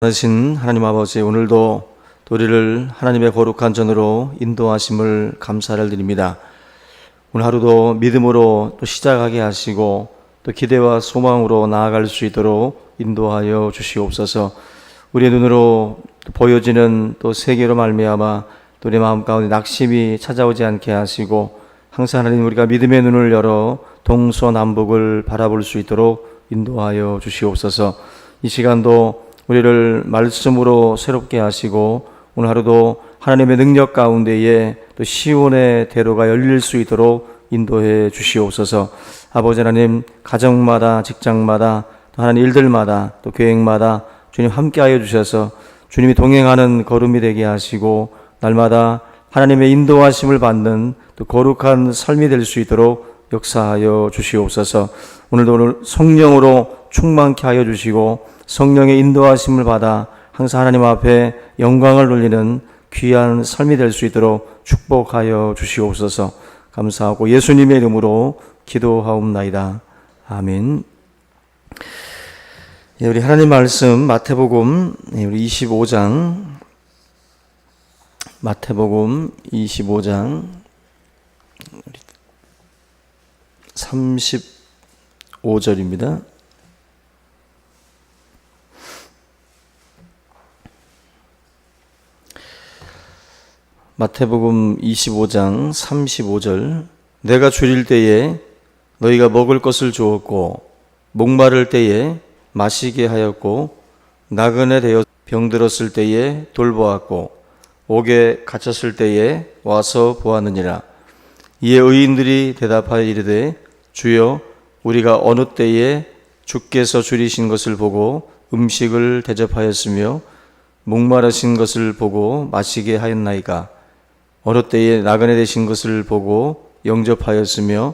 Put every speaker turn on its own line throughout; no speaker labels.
하신 하나님 아버지, 오늘도 우리를 하나님의 거룩한 전으로 인도하심을 감사를 드립니다. 오늘 하루도 믿음으로 또 시작하게 하시고 또 기대와 소망으로 나아갈 수 있도록 인도하여 주시옵소서. 우리의 눈으로 보여지는 또 세계로 말미암아 또 우리 마음 가운데 낙심이 찾아오지 않게 하시고, 항상 하나님 우리가 믿음의 눈을 열어 동서남북을 바라볼 수 있도록 인도하여 주시옵소서. 이 시간도 우리를 말씀으로 새롭게 하시고 오늘 하루도 하나님의 능력 가운데에 또 시온의 대로가 열릴 수 있도록 인도해 주시옵소서. 아버지 하나님, 가정마다 직장마다 또 하나님 일들마다 또 계획마다 주님 함께하여 주셔서 주님이 동행하는 걸음이 되게 하시고 날마다 하나님의 인도하심을 받는 또 거룩한 삶이 될 수 있도록 역사하여 주시옵소서. 오늘도 성령으로 충만케 하여 주시고 성령의 인도하심을 받아 항상 하나님 앞에 영광을 돌리는 귀한 삶이 될 수 있도록 축복하여 주시옵소서. 감사하고 예수님의 이름으로 기도하옵나이다. 아멘. 우리 하나님 말씀 마태복음 우리 25장, 마태복음 25장 35절입니다. 마태복음 25장 35절. 내가 줄일 때에 너희가 먹을 것을 주었고 목마를 때에 마시게 하였고 나그네 되어 병들었을 때에 돌보았고 옥에 갇혔을 때에 와서 보았느니라. 이에 의인들이 대답하여 이르되 주여, 우리가 어느 때에 주께서 줄이신 것을 보고 음식을 대접하였으며 목마르신 것을 보고 마시게 하였나이까? 어느 때에 나그네 되신 것을 보고 영접하였으며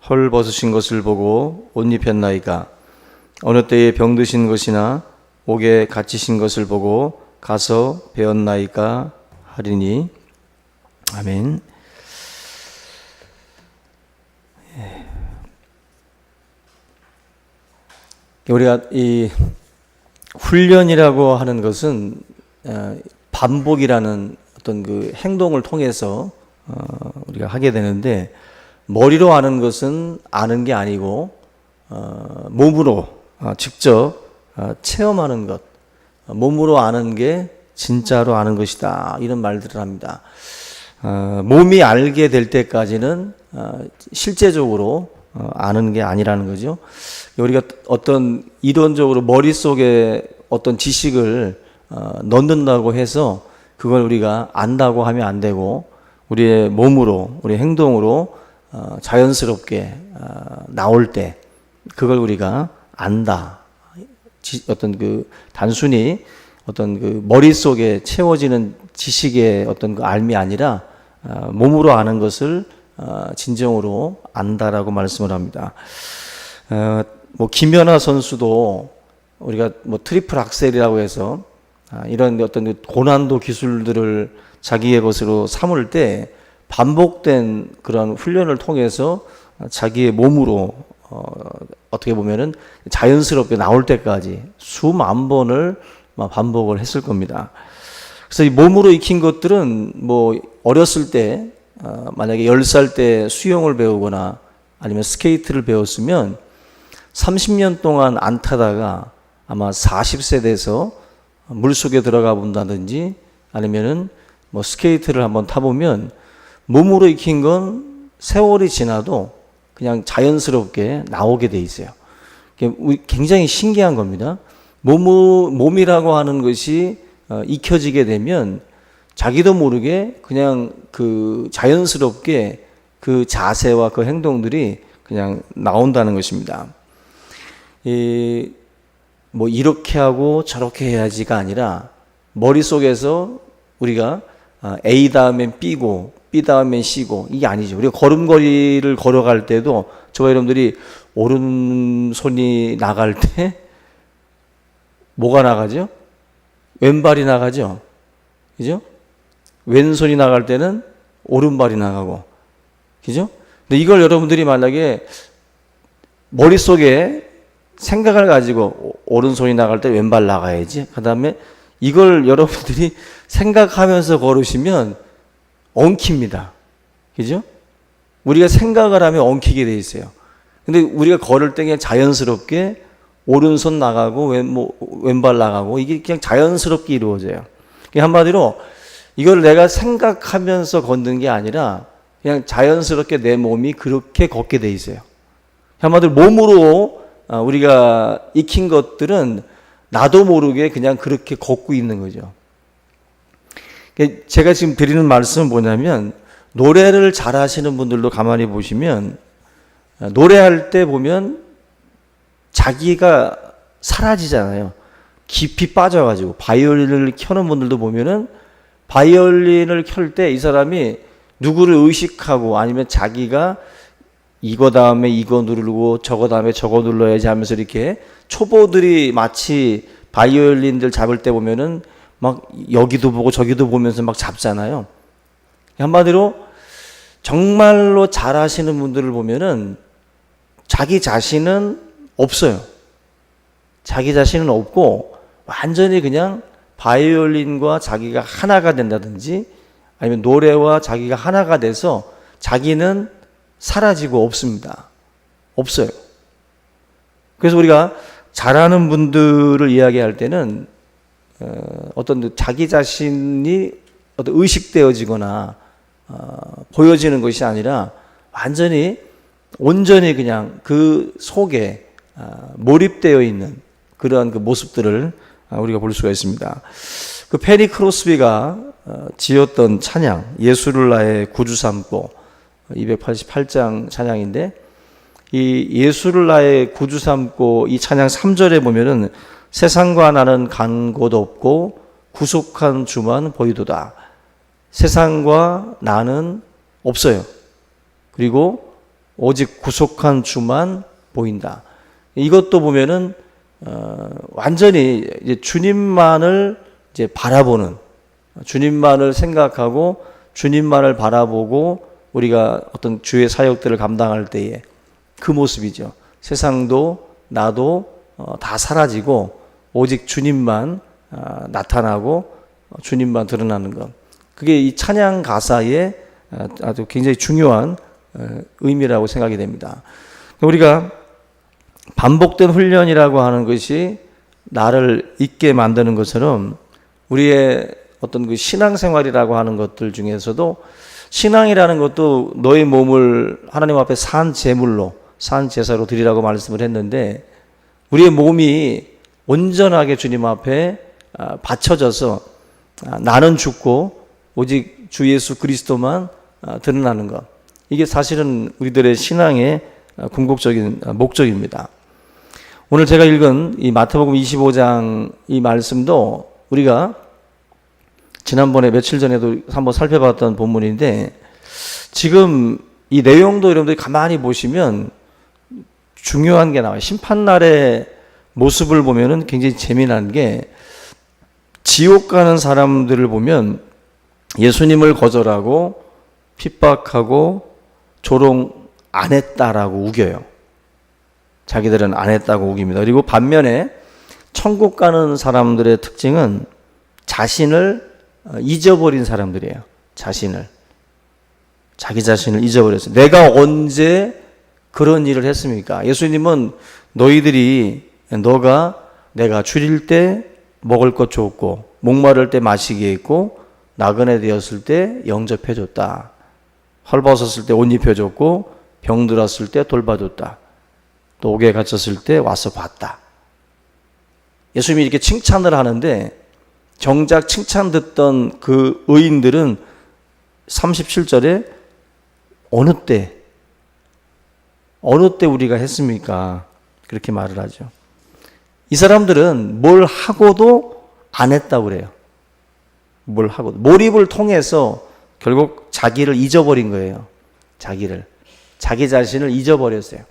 헐 벗으신 것을 보고 옷 입혔나이까? 어느 때에 병드신 것이나 옥에 갇히신 것을 보고 가서 배웠나이까? 하리니. 아멘. 우리가 이 훈련이라고 하는 것은 반복이라는 어떤 그 행동을 통해서 우리가 하게 되는데, 머리로 아는 것은 아는 게 아니고 몸으로 직접 체험하는 것, 몸으로 아는 게 진짜로 아는 것이다, 이런 말들을 합니다. 몸이 알게 될 때까지는 실제적으로 아는 게 아니라는 거죠. 우리가 어떤 이론적으로 머릿속에 어떤 지식을 넣는다고 해서 그걸 우리가 안다고 하면 안 되고, 우리의 몸으로, 우리 행동으로 자연스럽게 나올 때 그걸 우리가 안다. 어떤 그 단순히 어떤 그 머릿속에 채워지는 지식의 어떤 그 알미 아니라 몸으로 아는 것을 진정으로 안다라고 말씀을 합니다. 김연아 선수도 우리가 트리플 악셀이라고 해서 이런 어떤 고난도 기술들을 자기의 것으로 삼을 때 반복된 그런 훈련을 통해서 자기의 몸으로 어떻게 보면은 자연스럽게 나올 때까지 수만 번을 반복을 했을 겁니다. 그래서 이 몸으로 익힌 것들은 어렸을 때 만약에 10살 때 수영을 배우거나 아니면 스케이트를 배웠으면 30년 동안 안 타다가 아마 40세 돼서 물속에 들어가 본다든지 아니면은 스케이트를 한번 타보면 몸으로 익힌 건 세월이 지나도 그냥 자연스럽게 나오게 돼 있어요. 굉장히 신기한 겁니다. 몸이라고 하는 것이 익혀지게 되면 자기도 모르게 그냥 그 자연스럽게 그 자세와 그 행동들이 그냥 나온다는 것입니다. 이렇게 하고 저렇게 해야지가 아니라 머릿속에서 우리가 A 다음엔 B고 B 다음엔 C고 이게 아니죠. 우리가 걸음걸이를 걸어갈 때도 저와 여러분들이 오른손이 나갈 때 뭐가 나가죠? 왼발이 나가죠. 그죠? 왼손이 나갈 때는 오른발이 나가고. 그죠? 근데 이걸 여러분들이 만약에 머릿속에 생각을 가지고 오른손이 나갈 때 왼발 나가야지. 그 다음에 이걸 여러분들이 생각하면서 걸으시면 엉킵니다. 그죠? 우리가 생각을 하면 엉키게 돼 있어요. 근데 우리가 걸을 때 그냥 자연스럽게 오른손 나가고 왼발 나가고 이게 그냥 자연스럽게 이루어져요. 한마디로 이걸 내가 생각하면서 걷는 게 아니라 그냥 자연스럽게 내 몸이 그렇게 걷게 돼 있어요. 한마디로 몸으로 우리가 익힌 것들은 나도 모르게 그냥 그렇게 걷고 있는 거죠. 제가 지금 드리는 말씀은 뭐냐면 노래를 잘 하시는 분들도 가만히 보시면 노래할 때 보면 자기가 사라지잖아요. 깊이 빠져가지고 바이올린을 켜는 분들도 보면은 바이올린을 켤 때 이 사람이 누구를 의식하고 아니면 자기가 이거 다음에 이거 누르고 저거 다음에 저거 눌러야지 하면서 이렇게 초보들이 마치 바이올린들 잡을 때 보면은 막 여기도 보고 저기도 보면서 막 잡잖아요. 한마디로 정말로 잘하시는 분들을 보면은 자기 자신은 없어요. 자기 자신은 없고 완전히 그냥 바이올린과 자기가 하나가 된다든지 아니면 노래와 자기가 하나가 돼서 자기는 사라지고 없습니다. 없어요. 그래서 우리가 잘하는 분들을 이야기할 때는 어떤 자기 자신이 어떤 의식되어지거나 보여지는 것이 아니라 완전히 온전히 그냥 그 속에 몰입되어 있는 그러한 그 모습들을 우리가 볼 수가 있습니다. 그 페니 크로스비가 지었던 찬양 예수를 나의 구주 삼고 288장 찬양인데 이 예수를 나의 구주 삼고 이 찬양 3절에 보면은 세상과 나는 간 곳 없고 구속한 주만 보이도다. 세상과 나는 없어요. 그리고 오직 구속한 주만 보인다. 이것도 보면은 완전히 이제 주님만을 이제 바라보는 주님만을 생각하고 주님만을 바라보고 우리가 어떤 주의 사역들을 감당할 때에 그 모습이죠. 세상도 나도 다 사라지고 오직 주님만 나타나고 주님만 드러나는 것. 그게 이 찬양 가사의 아주 굉장히 중요한 의미라고 생각이 됩니다. 우리가 반복된 훈련이라고 하는 것이 나를 잊게 만드는 것처럼 우리의 어떤 그 신앙생활이라고 하는 것들 중에서도 신앙이라는 것도 너의 몸을 하나님 앞에 산 제물로 산 제사로 드리라고 말씀을 했는데 우리의 몸이 온전하게 주님 앞에 바쳐져서 나는 죽고 오직 주 예수 그리스도만 드러나는 것. 이게 사실은 우리들의 신앙의 궁극적인 목적입니다. 오늘 제가 읽은 이 마태복음 25장 이 말씀도 우리가 지난번에 며칠 전에도 한번 살펴봤던 본문인데 지금 이 내용도 여러분들이 가만히 보시면 중요한 게 나와요. 심판날의 모습을 보면은 굉장히 재미난 게 지옥 가는 사람들을 보면 예수님을 거절하고 핍박하고 조롱 안 했다라고 우겨요. 자기들은 안 했다고 우깁니다. 그리고 반면에 천국 가는 사람들의 특징은 자신을 잊어버린 사람들이에요. 자기 자신을 잊어버렸어요. 내가 언제 그런 일을 했습니까? 예수님은 내가 줄일 때 먹을 것 줬고 목마를 때 마시게 했고 나그네 되었을 때 영접해 줬다. 헐벗었을 때 옷 입혀줬고 병 들었을 때 돌봐줬다. 또 옥에 갇혔을 때 와서 봤다. 예수님이 이렇게 칭찬을 하는데 정작 칭찬 듣던 그 의인들은 37절에 어느 때 우리가 했습니까? 그렇게 말을 하죠. 이 사람들은 뭘 하고도 안 했다고 그래요. 뭘 하고도. 몰입을 통해서 결국 자기를 잊어버린 거예요. 자기 자신을 잊어버렸어요.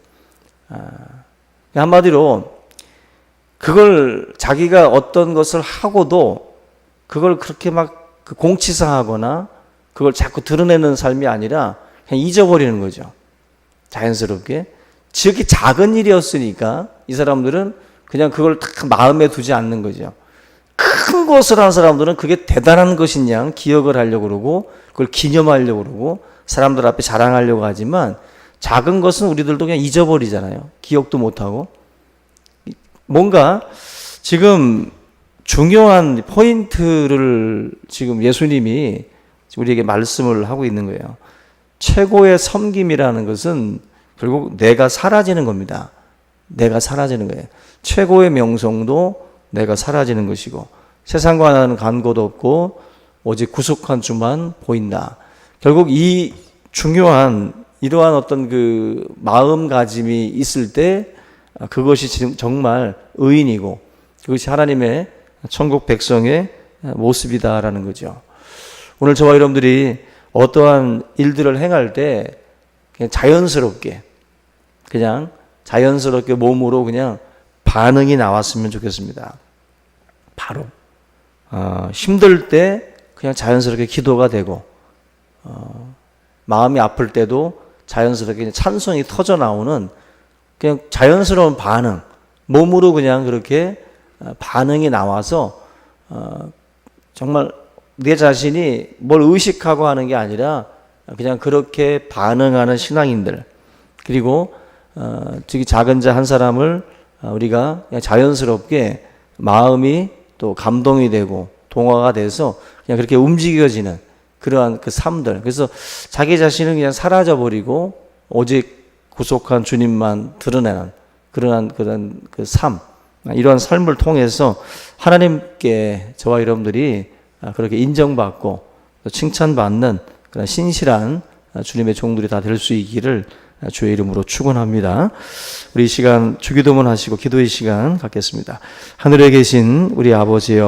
한마디로 그걸 자기가 어떤 것을 하고도 그걸 그렇게 막 그 공치사하거나 그걸 자꾸 드러내는 삶이 아니라 그냥 잊어버리는 거죠. 자연스럽게 지극히 작은 일이었으니까 이 사람들은 그냥 그걸 딱 마음에 두지 않는 거죠. 큰 것을 한 사람들은 그게 대단한 것인 양 기억을 하려고 그러고 그걸 기념하려고 그러고 사람들 앞에 자랑하려고 하지만 작은 것은 우리들도 그냥 잊어버리잖아요. 기억도 못하고. 뭔가 지금 중요한 포인트를 지금 예수님이 우리에게 말씀을 하고 있는 거예요. 최고의 섬김이라는 것은 결국 내가 사라지는 겁니다. 내가 사라지는 거예요. 최고의 명성도 내가 사라지는 것이고 세상과 나는 간고도 없고 오직 구속한 주만 보인다. 결국 이 중요한 이러한 어떤 그 마음가짐이 있을 때 그것이 정말 의인이고 그것이 하나님의 천국 백성의 모습이다라는 거죠. 오늘 저와 여러분들이 어떠한 일들을 행할 때 그냥 자연스럽게 몸으로 그냥 반응이 나왔으면 좋겠습니다. 바로 힘들 때 그냥 자연스럽게 기도가 되고 마음이 아플 때도 자연스럽게 찬송이 터져 나오는 그냥 자연스러운 반응, 몸으로 그냥 그렇게 반응이 나와서 정말 내 자신이 뭘 의식하고 하는 게 아니라 그냥 그렇게 반응하는 신앙인들, 그리고 저기 작은 자 한 사람을 우리가 그냥 자연스럽게 마음이 또 감동이 되고 동화가 돼서 그냥 그렇게 움직여지는 그러한 그 삶들. 그래서 자기 자신은 그냥 사라져버리고 오직 구속한 주님만 드러내는 그런 그 삶, 이러한 삶을 통해서 하나님께 저와 여러분들이 그렇게 인정받고 칭찬받는 그런 신실한 주님의 종들이 다 될 수 있기를 주의 이름으로 축원합니다. 우리 이 시간 주기도문 하시고 기도의 시간 갖겠습니다. 하늘에 계신 우리 아버지여,